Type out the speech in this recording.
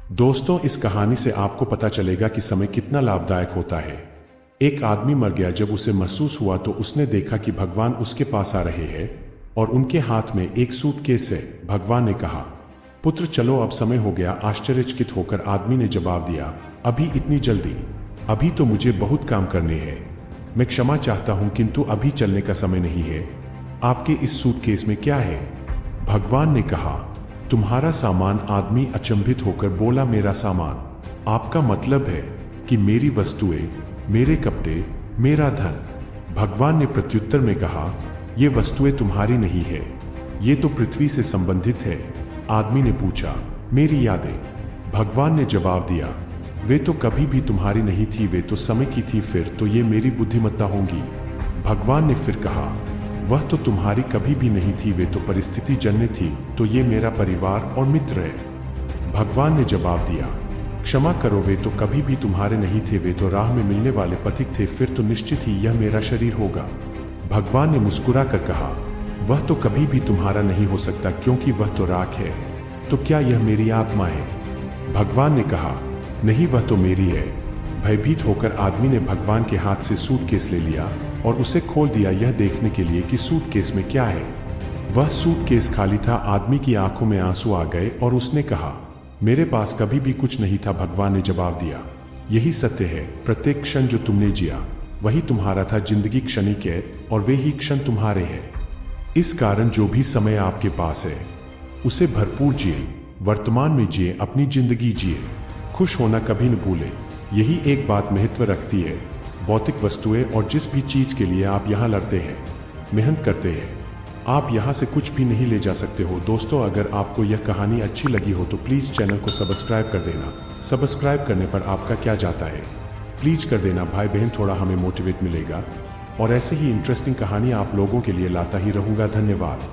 दोस्तों, इस कहानी से आपको पता चलेगा कि समय कितना लाभदायक होता है। एक आदमी मर गया। जब उसे महसूस हुआ तो उसने देखा कि भगवान उसके पास आ रहे हैं और उनके हाथ में एक सूटकेस है। भगवान ने कहा, पुत्र चलो, अब समय हो गया। आश्चर्यचकित होकर आदमी ने जवाब दिया, अभी इतनी जल्दी? अभी तो मुझे बहुत काम करने हैं। मैं क्षमा चाहता हूं, किंतु अभी चलने का समय नहीं है। आपके इस सूटकेस में क्या है? भगवान ने कहा, तुम्हारा सामान। आदमी अचंभित होकर बोला, मेरा सामान? आपका मतलब है कि मेरी वस्तुएं, मेरे कपड़े, मेरा धन? भगवान ने प्रत्युत्तर में कहा, ये वस्तुएं तुम्हारी नहीं है, ये तो पृथ्वी से संबंधित है। आदमी ने पूछा, मेरी यादें? भगवान ने जवाब दिया, वे तो कभी भी तुम्हारी नहीं थी, वे तो समय की थी। फिर तो ये मेरी बुद्धिमत्ता होंगी। भगवान ने फिर कहा, वह तो तुम्हारी कभी भी नहीं थी, वे तो परिस्थिति जन्य थी। तो ये मेरा परिवार और मित्र है। भगवान ने जवाब दिया, क्षमा करो, वे तो कभी भी तुम्हारे नहीं थे, वे तो राह में मिलने वाले पथिक थे। फिर तो निश्चित ही यह मेरा शरीर होगा। भगवान ने मुस्कुरा कर कहा, वह तो कभी भी तुम्हारा नहीं हो सकता, क्योंकि वह तो राख है। तो क्या यह मेरी आत्मा है? भगवान ने कहा, नहीं, वह तो मेरी है। भयभीत होकर आदमी ने भगवान के हाथ से सूटकेस ले लिया और उसे खोल दिया, यह देखने के लिए कि सूटकेस में क्या है। वह सूटकेस खाली था। आदमी की आंखों में आंसू आ गए और उसने कहा, मेरे पास कभी भी कुछ नहीं था। भगवान ने जवाब दिया, यही सत्य है। प्रत्येक क्षण जो तुमने जिया वही तुम्हारा था। जिंदगी क्षणिक है और वे ही क्षण तुम्हारे हैं। इस कारण जो भी समय आपके पास है उसे भरपूर जिए, वर्तमान में जिए, अपनी जिंदगी जिए। खुश होना कभी न भूले। यही एक बात महत्व रखती है। भौतिक वस्तुएं और जिस भी चीज के लिए आप यहाँ लड़ते हैं, मेहनत करते हैं, आप यहाँ से कुछ भी नहीं ले जा सकते हो। दोस्तों, अगर आपको यह कहानी अच्छी लगी हो तो प्लीज चैनल को सब्सक्राइब कर देना। सब्सक्राइब करने पर आपका क्या जाता है, प्लीज कर देना भाई बहन, थोड़ा हमें मोटिवेट मिलेगा और ऐसे ही इंटरेस्टिंग कहानी आप लोगों के लिए लाता ही रहूंगा। धन्यवाद।